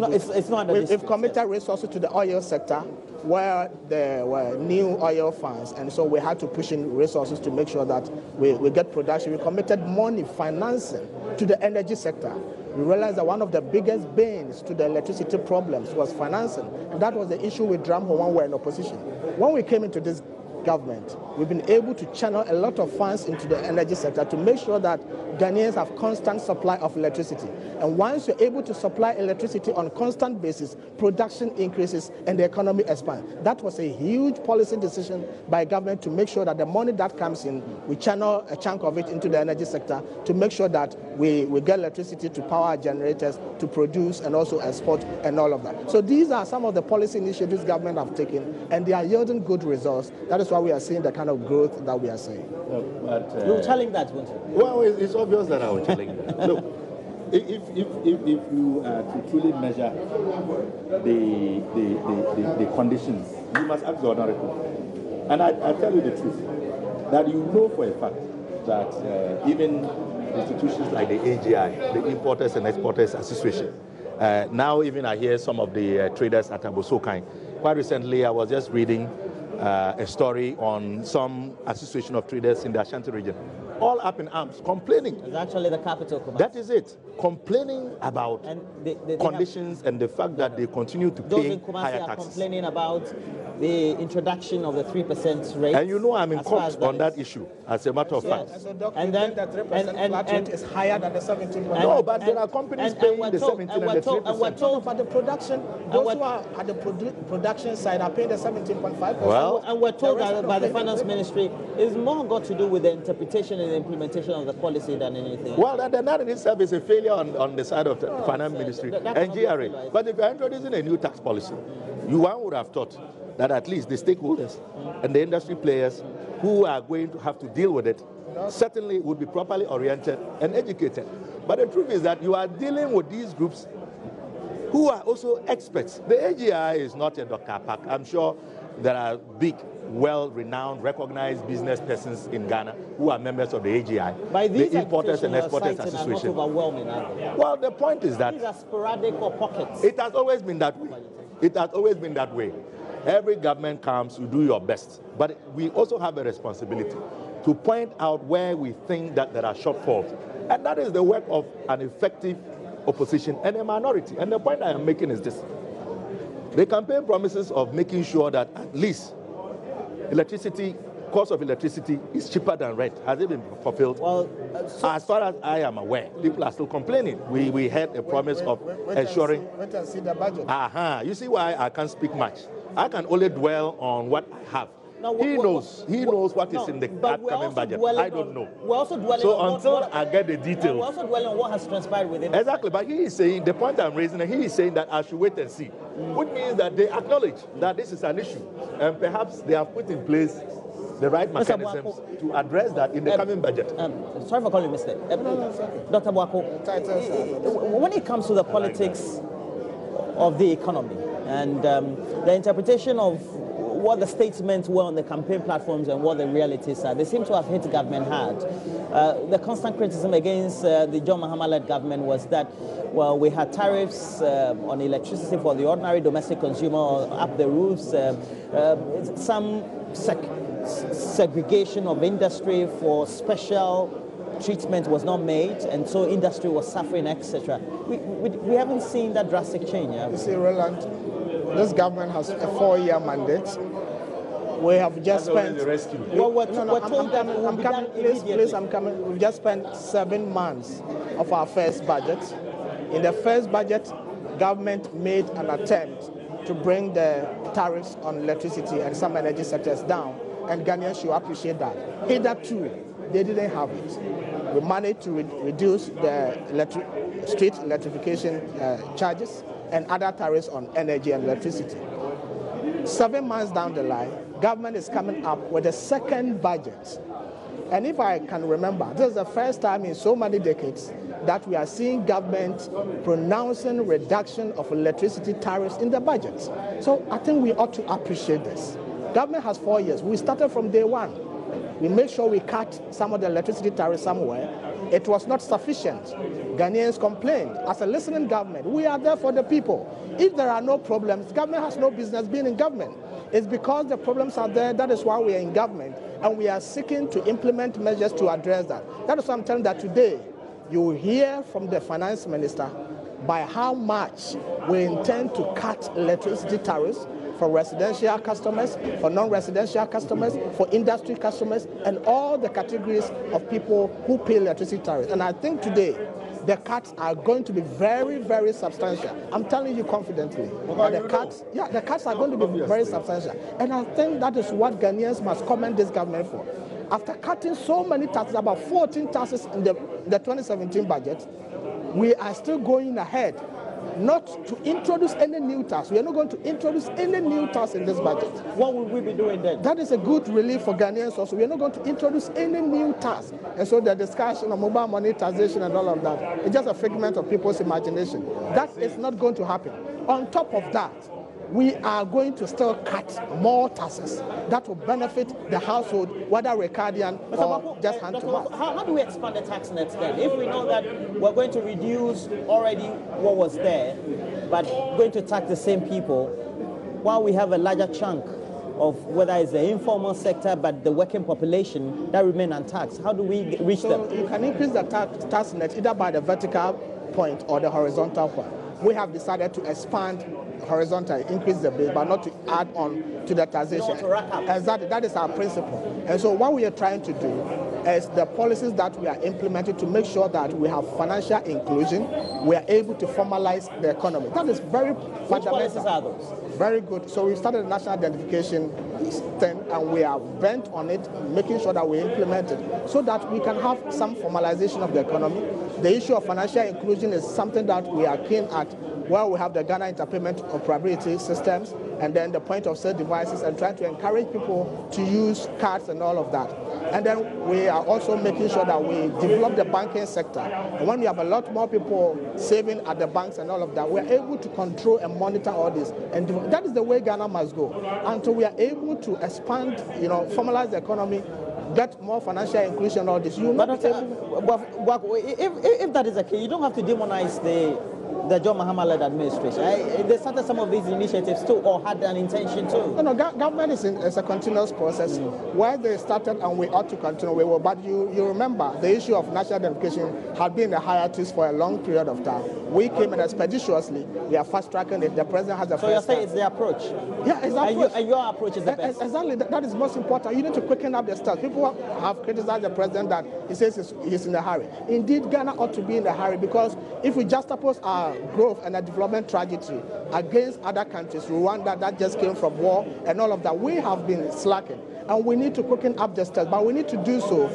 not. We've committed resources to the oil sector, where there were new oil funds, and so we had to push in resources to make sure that we get production. We committed money financing to the energy sector. We realized that one of the biggest banes to the electricity problems was financing, and that was the issue with Dramho when we were in opposition. When we came into this government, we've been able to channel a lot of funds into the energy sector to make sure that Ghanaians have constant supply of electricity. And once you're able to supply electricity on a constant basis, production increases and the economy expands. That was a huge policy decision by government to make sure that the money that comes in, we channel a chunk of it into the energy sector to make sure that we get electricity to power our generators, to produce and also export and all of that. So these are some of the policy initiatives government have taken, and they are yielding good results. That is why we are seeing the kind of growth that we are seeing. You're telling that, won't you? Well, it's obvious that I was telling that. Look, if you are to truly measure the conditions, you must ask the honorable. And I tell you the truth, that you know for a fact that even institutions like the AGI, the Importers and Exporters Association, now even I hear some of the traders at Abosokai. Quite recently, I was just reading a story on some association of traders in the Ashanti region, all up in arms, complaining. It's actually the capital command. That is it, complaining about conditions and the fact that they continue to pay higher taxes. Complaining about the introduction of the 3% rate. And you know I'm in court on that issue, as a matter of fact. And then the 3% flat rate is higher than the 17%. No, but there are companies paying the 17 and the 3%. And we're told about the production, those who are at the production side are paying the 17.5%. Well, and we're told that by the Finance Ministry is more got to do with the interpretation and the implementation of the policy than anything. Well, that in itself is a failure on the side of the Finance Ministry and GRA. But if you're introducing a new tax policy, one would have thought that at least the stakeholders and the industry players who are going to have to deal with it certainly would be properly oriented and educated. But the truth is that you are dealing with these groups who are also experts. The AGI is not a Dr. Park. I'm sure there are big, well-renowned, recognized business persons in Ghana who are members of the AGI, by the Importers and Exporters Association. Are not overwhelming, are they? Well, the point is that these are sporadic or pockets. It has always been that way. It has always been that way. Every government comes, you do your best. But we also have a responsibility to point out where we think that there are shortfalls. And that is the work of an effective opposition and a minority. And the point I am making is this. The campaign promises of making sure that at least cost of electricity is cheaper than rent. Has it been fulfilled? Well, as far as I am aware, people are still complaining. We had a promise of ensuring. Wait and see the budget. You see why I can't speak much. I can only dwell on what I have. He knows what is in the upcoming budget. I don't know. We're also dwelling so on until I get the details. We're also dwelling on what has transpired within. Exactly, but he is saying, the point I'm raising, he is saying that I should wait and see. Which means that they acknowledge that this is an issue. And perhaps they have put in place the right mechanisms to address that in the coming budget. Sorry for calling you Mr. Dr. Bwako, when it comes to the politics of the economy and the interpretation of what the statements were on the campaign platforms and what the realities are, they seem to have hit government hard. The constant criticism against the John Mahama-led government was that, well, we had tariffs on electricity for the ordinary domestic consumer up the roofs, some segregation of industry for special treatment was not made, and so industry was suffering, etc. We haven't seen that drastic change. You see, Roland, this government has a 4-year mandate. We have just spent. I'm coming. We've just spent 7 months of our first budget. In the first budget, government made an attempt to bring the tariffs on electricity and some energy sectors down, and Ghanaians should appreciate that. Hitherto, they didn't have it. We managed to reduce the street electrification charges and other tariffs on energy and electricity. 7 months down the line, government is coming up with a second budget. And if I can remember, this is the first time in so many decades that we are seeing government pronouncing reduction of electricity tariffs in the budget. So I think we ought to appreciate this. Government has 4 years. We started from day one. We made sure we cut some of the electricity tariffs somewhere. It was not sufficient. Ghanaians complained. As a listening government, we are there for the people. If there are no problems, government has no business being in government. It's because the problems are there, that is why we are in government, and we are seeking to implement measures to address that. That is why I'm telling that today, you will hear from the finance minister by how much we intend to cut electricity tariffs for residential customers, for non-residential customers, for industry customers, and all the categories of people who pay electricity tariffs. And I think today, the cuts are going to be very, very substantial. I'm telling you confidently. The cuts are going to be very substantial. And I think that is what Ghanaians must commend this government for. After cutting so many taxes, about 14 taxes in the 2017 budget, we are still going ahead not to introduce any new tax. We are not going to introduce any new tax in this budget. What will we be doing then? That is a good relief for Ghanaians also. We are not going to introduce any new tax. And so the discussion of mobile monetization and all of that is just a figment of people's imagination. That is not going to happen. On top of that, we are going to still cut more taxes that will benefit the household, whether Ricardian or just hand-to-mouth. How do we expand the tax net then? If we know that we're going to reduce already what was there, but going to tax the same people, while we have a larger chunk of whether it's the informal sector, but the working population that remain untaxed, how do we reach them? You can increase the tax net either by the vertical point or the horizontal point. We have decided to expand horizontally, increase the base, but not to add on to the taxation. Exactly, that is our principle. And so what we are trying to do is the policies that we are implementing to make sure that we have financial inclusion, we are able to formalize the economy. That is very fundamental. Which policies are those? Very good. So we started a national identification thing, and we are bent on it, making sure that we implement it so that we can have some formalization of the economy. The issue of financial inclusion is something that we are keen at, where we have the Ghana Interpayment Operability Systems and then the point of sale devices, and trying to encourage people to use cards and all of that. And then we are also making sure that we develop the banking sector. And when we have a lot more people saving at the banks and all of that, we're able to control and monitor all this. And that is the way Ghana must go. Until we are able to expand, formalize the economy, get more financial inclusion and all this. You but if that is the case, you don't have to demonize the John Mahama-led administration. They started some of these initiatives too, or had an intention too. No, government is a continuous process. Where they started, and we ought to continue, we will. But you remember, the issue of national identification had been a hiatus for a long period of time. We came in expeditiously. We are fast-tracking it. The president has a So you're saying it's the approach? Yeah, it's the approach. And your approach is the best? Exactly. That is most important. You need to quicken up the steps. People have criticized the president that he says he's in a hurry. Indeed, Ghana ought to be in a hurry, because if we juxtapose our growth and our development trajectory against other countries, Rwanda that just came from war and all of that, we have been slacking. And we need to quicken up the steps, but we need to do so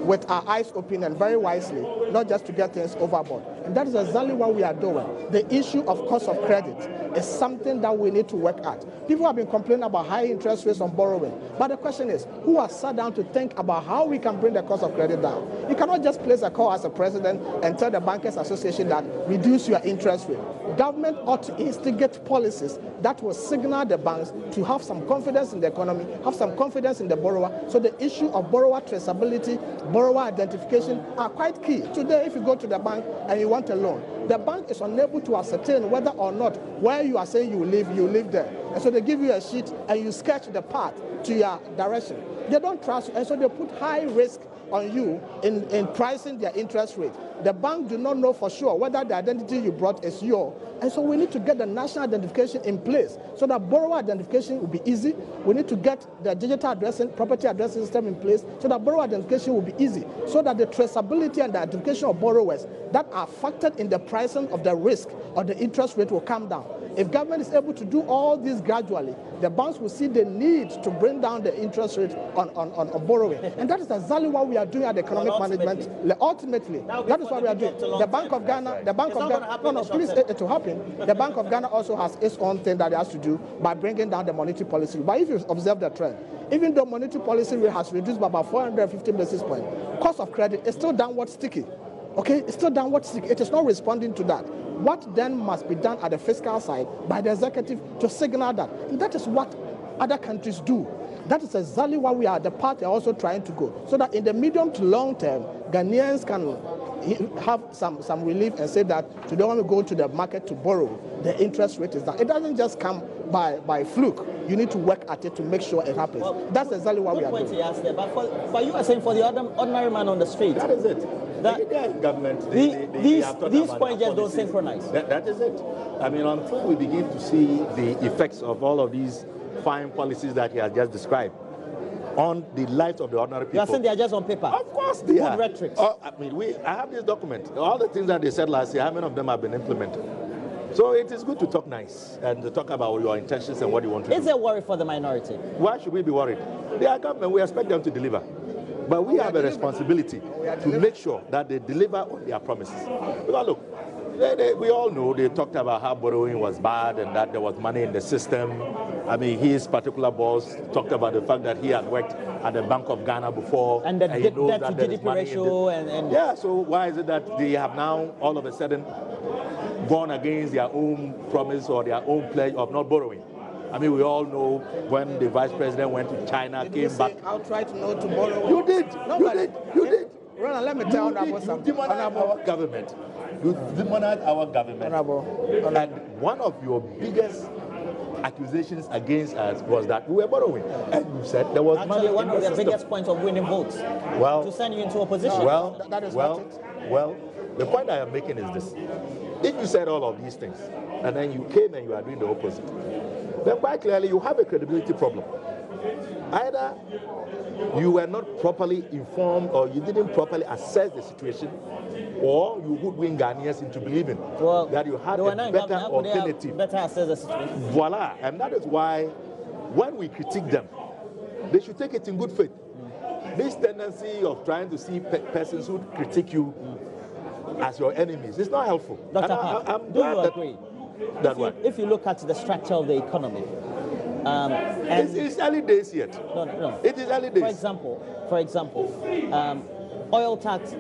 with our eyes open and very wisely, not just to get things overboard. And that is exactly what we are doing. The issue of cost of credit is something that we need to work at. People have been complaining about high interest rates on borrowing. But the question is, who has sat down to think about how we can bring the cost of credit down? You cannot just place a call as a president and tell the Bankers Association that reduce your interest rate. Government ought to instigate policies that will signal the banks to have some confidence in the economy, have some confidence in the borrower. So the issue of borrower traceability, borrower identification are quite key. Today, if you go to the bank and you want a loan, the bank is unable to ascertain whether or not where you are saying you live there. And so they give you a sheet and you sketch the path to your direction. They don't trust you, and so they put high risk on you in pricing their interest rate. The bank do not know for sure whether the identity you brought is yours. And so we need to get the national identification in place so that borrower identification will be easy. We need to get the digital addressing, property addressing system in place so that borrower identification will be easy, so that the traceability and the identification of borrowers that are factored in the pricing of the risk or the interest rate will come down. If government is able to do all this gradually, the banks will see the need to bring down the interest rate on borrowing. And that is exactly what we are doing at the economic management. Ultimately, that is what we are doing. The Bank of Ghana, please, it will happen. The Bank of Ghana also has its own thing that it has to do by bringing down the monetary policy. But if you observe the trend, even though monetary policy rate has reduced by about 450 basis points, cost of credit is still downward sticky. Okay, it's still downward sticky. It is not responding to that. What then must be done at the fiscal side by the executive to signal that? And that is what other countries do. That is exactly what we are, the party are also trying to go. So that in the medium to long term, Ghanaians can have some relief and say that today when we go to the market to borrow, the interest rate is down. It doesn't just come by fluke. You need to work at it to make sure it happens. Well, that's exactly what we are doing. There, but you are saying for the ordinary man on the street. That is it. The government, these points just don't synchronize. That is it. I mean, until we begin to see the effects of all of these fine policies that he has just described on the lives of the ordinary people. You are saying they are just on paper? Of course they are. Good rhetoric. I have this document. All the things that they said last year, how many of them have been implemented? So it is good to talk nice and to talk about your intentions and what you want to do. Is there worry for the minority? Why should we be worried? They are government. We expect them to deliver. But we have a responsibility to make sure that they deliver on their promises. Because look, we all know they talked about how borrowing was bad and that there was money in the system. I mean, his particular boss talked about the fact that he had worked at the Bank of Ghana before. And the debt to GDP ratio. Yeah, so why is it that they have now all of a sudden gone against their own promise or their own pledge of not borrowing? I mean, we all know when the vice president went to China, came back. Outright no to borrow. You did. You did. Roland, let me tell you about something. You demonized our government. You demonized our government. And one of your biggest accusations against us was that we were borrowing. And you said there was money in one of the the biggest points of winning votes. Well, to send you into opposition. Well, that is well, the point I am making is this. If you said all of these things, and then you came and you are doing the opposite, then quite clearly you have a credibility problem. Either you were not properly informed or you didn't properly assess the situation, or you hoodwink Ghanaians into believing that you had a better alternative. Better assess the situation. Voila. And that is why when we critique them, they should take it in good faith. This tendency of trying to see persons who critique you as your enemies is not helpful. Dr. Park, do you agree? If you look at the structure of the economy, it's early days yet. No. It is early days. For example, oil tax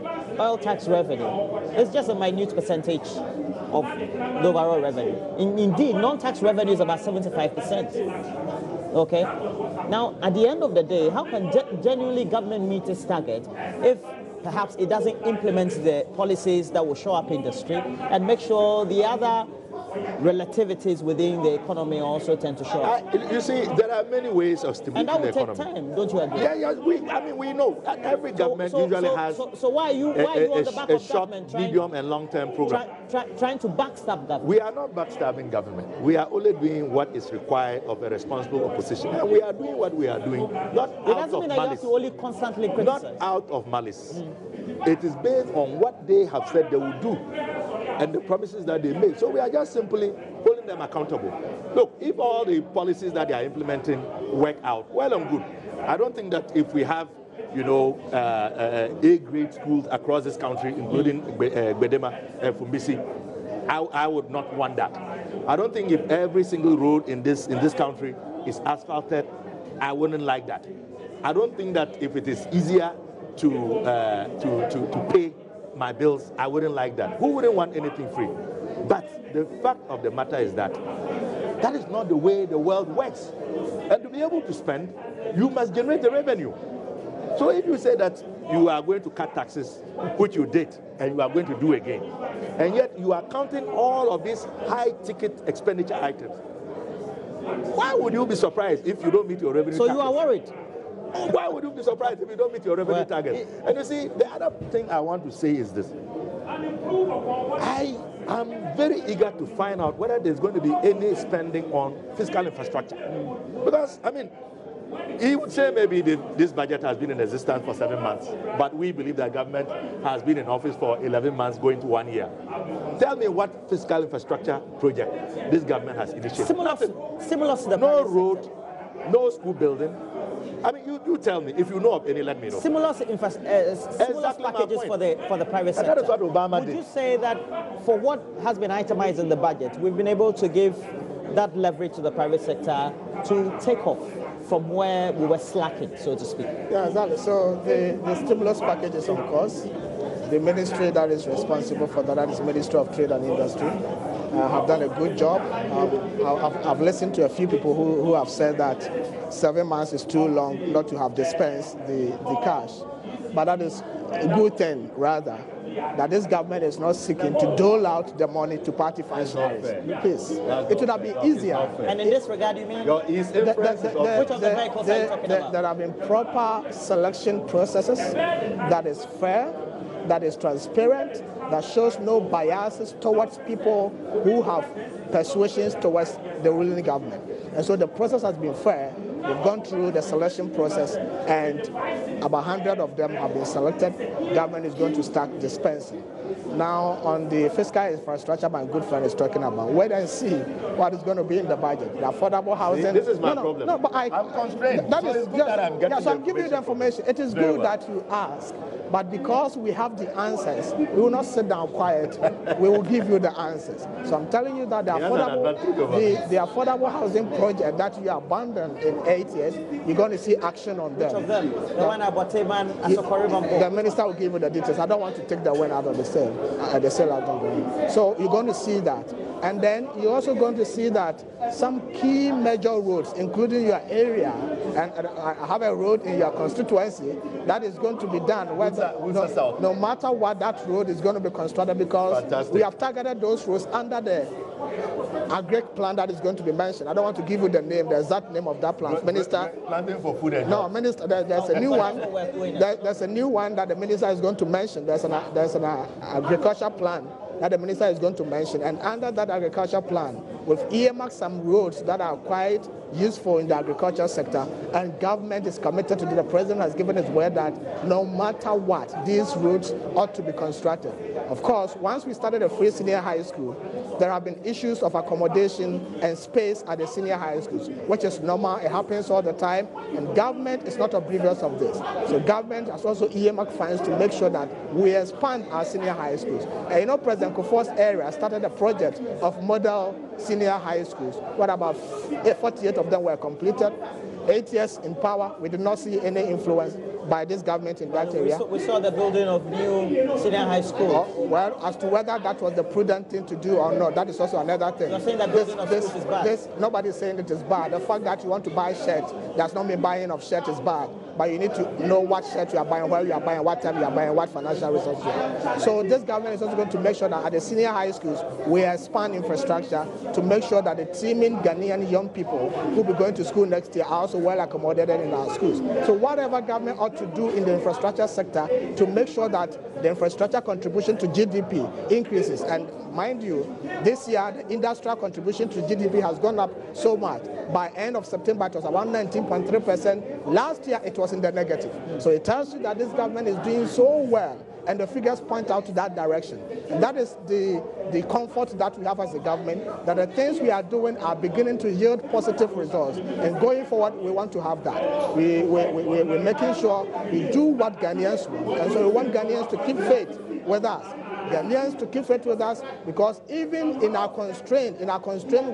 revenue is just a minute percentage of the overall revenue. Indeed, non-tax revenue is about 75%. Okay. Now, at the end of the day, how can genuinely government meet its target if perhaps it doesn't implement the policies that will show up in the street and make sure the other relativities within the economy also tend to show up? You see, there are many ways of stimulating the economy. And that will take time, don't you agree? Yeah, we know that every government usually has so why are you on the back of short, government medium, and long-term program? Trying to backstab government? We are not backstabbing government. We are only doing what is required of a responsible opposition. And we are doing what we are doing, not out of malice. It doesn't mean that you have to only constantly criticize. Not out of malice. It is based on what they have said they will do and the promises that they make. So we are just simply holding them accountable. Look, if all the policies that they are implementing work out, well and good. I don't think that if we have, A-grade schools across this country, including Gbedema and Fumbisi, I would not want that. I don't think if every single road in this country is asphalted, I wouldn't like that. I don't think that if it is easier to pay my bills, I wouldn't like that. Who wouldn't want anything free? But the fact of the matter is that that is not the way the world works. And to be able to spend, you must generate the revenue. So if you say that you are going to cut taxes, which you did, and you are going to do again, and yet you are counting all of these high-ticket expenditure items, why would you be surprised if you don't meet your revenue target? So you are worried? Why would you be surprised if you don't meet your revenue target? And you see, the other thing I want to say is this. I am very eager to find out whether there's going to be any spending on fiscal infrastructure. Because, I mean, he would say maybe this budget has been in existence for 7 months, but we believe that government has been in office for 11 months going to 1 year. Tell me what fiscal infrastructure project this government has initiated. Similar to the no road, no school building. I mean, you tell me. If you know of any, let me know. Similar packages for the private sector. And that is what Obama did. Would you say that for what has been itemized in the budget, we've been able to give that leverage to the private sector to take off from where we were slacking, so to speak? Yeah, exactly. So the stimulus package is on course. The ministry that is responsible for that is Ministry of Trade and Industry. Have done a good job. I've listened to a few people who have said that 7 months is too long not to have dispensed the cash. But that is a good thing, rather, that this government is not seeking to dole out the money to party functionaries. Please. It would have been easier. And in this regard, you mean? Which of the vehicles are you talking about? There have been proper selection processes that is fair, that is transparent, that shows no biases towards people who have persuasions towards the ruling government. And so the process has been fair. We've gone through the selection process, and about 100 of them have been selected. Government is going to start dispensing. Now, on the fiscal infrastructure, my good friend is talking about, wait and see what is going to be in the budget. The affordable housing. See, this is my problem. No, but I'm constrained. That so is, so I'm giving you the information. It is good that you ask, but because we have the answers, we will not sit down quiet. We will give you the answers. So I'm telling you that the affordable housing project that you abandoned in 8 years, you're going to see action on them. Which of them? The one about Teman and Sokoribampo? The minister will give you the details. I don't want to take the one out of the sale. So you're going to see that. And then you're also going to see that some key major roads, including your area, and I have a road in your constituency that is going to be done. No matter what, that road is going to be constructed, because we have targeted those roads under the agric plan that is going to be mentioned. I don't want to give you the name, the exact name of that plan. Minister, planting for food and no, Minister, there's a new one. There's a new one that the minister is going to mention. There's an agriculture plan that the minister is going to mention, and under that agriculture plan, we've earmarked some roads that are quite useful in the agriculture sector, and government is committed to do. The president has given his word that no matter what, these roads ought to be constructed. Of course, once we started a free senior high school, there have been issues of accommodation and space at the senior high schools, which is normal. It happens all the time, and government is not oblivious of this. So government has also earmarked funds to make sure that we expand our senior high schools. And you know, President Kufuor's area started a project of model senior high schools. What about 48 of them were completed? 8 years in power, we did not see any influence by this government in that area. We saw the building of new senior high school. Well, as to whether that was the prudent thing to do or not, that is also another thing. You're saying that building of schools is bad? Nobody is saying it is bad. The fact that you want to buy shirts does not mean buying of shirt is bad. But you need to know what shirt you are buying, where you are buying, what time you are buying, what financial resources you have. So this government is also going to make sure that at the senior high schools, we expand infrastructure to make sure that the teeming Ghanaian young people who will be going to school next year are also well accommodated in our schools. So whatever government ought to do in the infrastructure sector to make sure that the infrastructure contribution to GDP increases. And mind you, this year the industrial contribution to GDP has gone up so much. By end of September, it was around 19.3%. Last year, it was in the negative. So it tells you that this government is doing so well and the figures point out to that direction. And that is the comfort that we have as a government, that the things we are doing are beginning to yield positive results. And going forward, we want to have that. We're making sure we do what Ghanaians want. And so we want Ghanaians to keep faith with us. Ghanaians to keep faith with us, because even in our constrained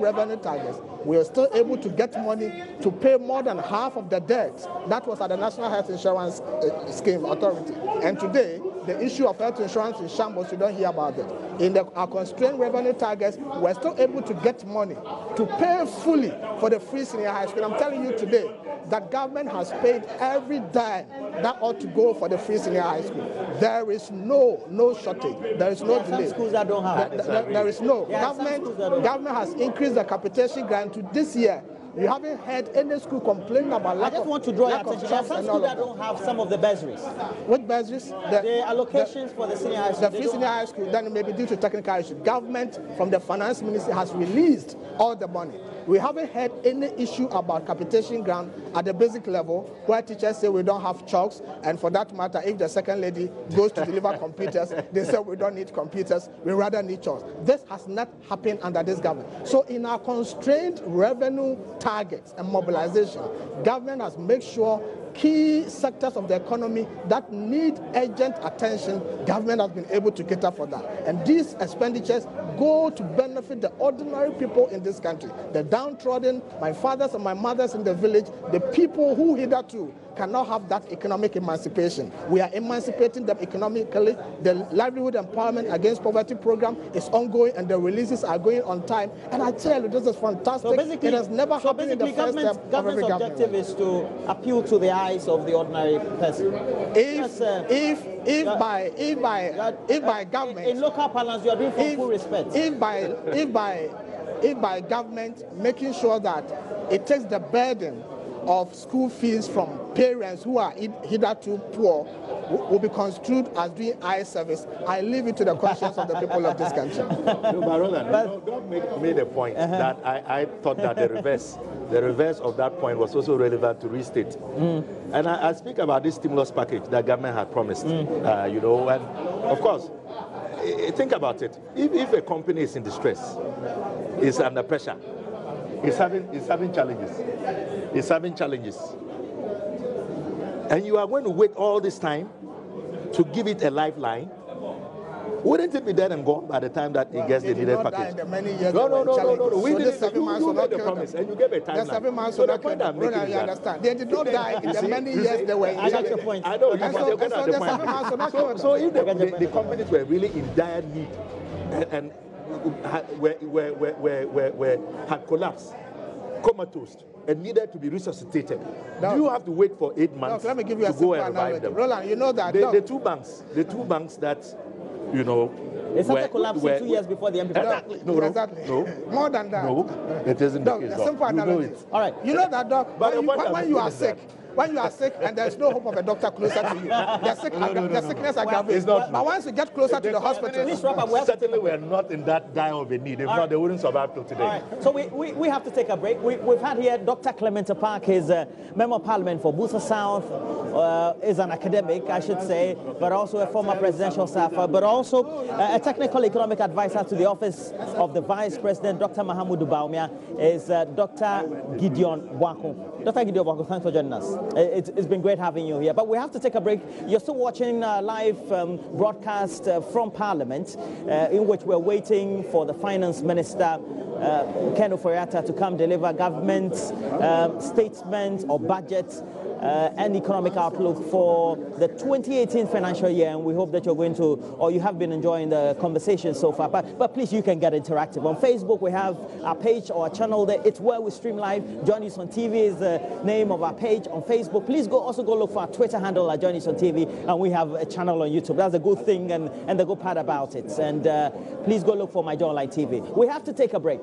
revenue targets, we are still able to get money to pay more than half of the debt that was at the National Health Insurance Scheme Authority. And today, the issue of health insurance in shambles, you don't hear about it. In our constrained revenue targets, we're still able to get money to pay fully for the free senior high school. I'm telling you today that government has paid every dime that ought to go for the free senior high school. There is no shortage. There is no delay. Some schools that don't have. There is no. Government has increased the capitation grant to this year. You haven't heard any school complaining about lack of. I just want to draw your attention. There are some schools that don't have some of the bursaries. What bursaries? The allocations for the senior high school. The free senior high school, then maybe due to technical issues. Government from the finance ministry has released all the money. We haven't had any issue about capitation grant at the basic level, where teachers say we don't have chalks, and for that matter, if the second lady goes to deliver computers, they say we don't need computers, we rather need chalks. This has not happened under this government. So in our constrained revenue targets and mobilization, government has made sure key sectors of the economy that need urgent attention, government has been able to cater for that. And these expenditures go to benefit the ordinary people in this country, the downtrodden, my fathers and my mothers in the village, the people who hitherto cannot have that economic emancipation. We are emancipating them economically. The livelihood empowerment against poverty program is ongoing, and the releases are going on time. And I tell you, this is fantastic. It has never happened in the first step of every government. Government's objective is to appeal to the eyes of the ordinary person. If by government, in local parlance, you are doing for full respect. If by government making sure that it takes the burden of school fees from parents who are hitherto poor will be construed as doing eye service, I leave it to the conscience of the people of this country. No, but Roland, God made a point that I thought that the reverse of that point was also relevant to restate. And I speak about this stimulus package that government had promised, and of course, think about it. If a company is in distress, is under pressure, is having challenges, and you are going to wait all this time to give it a lifeline, wouldn't it be dead and gone by the time that it gets the needed package? No. We did the promise, and you gave a timeline. So the point I'm making is that they did not die in the many years they were in. I got your point. I know, So if the companies were really in dire need and had collapsed, comatose, and needed to be resuscitated, do you have to wait for 8 months let me give you to go and revive them? Roland, you know that the two banks that It's not a collapse 2 years before the MPP. Exactly. No. More than that. No, it isn't the case. Simple analogy. All right. You know that, Doc, when you are sick, and there's no hope of a doctor closer to you, the sickness aggravates. But once you get closer to the hospital, certainly we are not in that dire of a need. If not, they wouldn't survive till today. All right. So we have to take a break. We've had here Dr. Clement Park, his Member of Parliament for Busa South, is an academic, I should say, but also a former presidential staffer, but also a technical economic advisor to the office of the Vice President, Dr. Mahamudu Bawumia, is Dr. Gideon Boako. Dr. Gideon Boako, thanks for joining us. It's been great having you here, but we have to take a break. You're still watching live broadcast from Parliament, in which we're waiting for the Finance Minister, Ken Ofori-Atta, to come deliver government statement or budget and economic outlook for the 2018 financial year, and we hope that you're going to, or you have been enjoying the conversation so far. But please, you can get interactive. On Facebook, we have our page or our channel there. It's where we stream live. JoyNews on TV is the name of our page on Facebook. Please also go look for our Twitter handle at JoyNews on TV, and we have a channel on YouTube. That's a good thing and the good part about it. And please go look for My Joy Online TV. We have to take a break.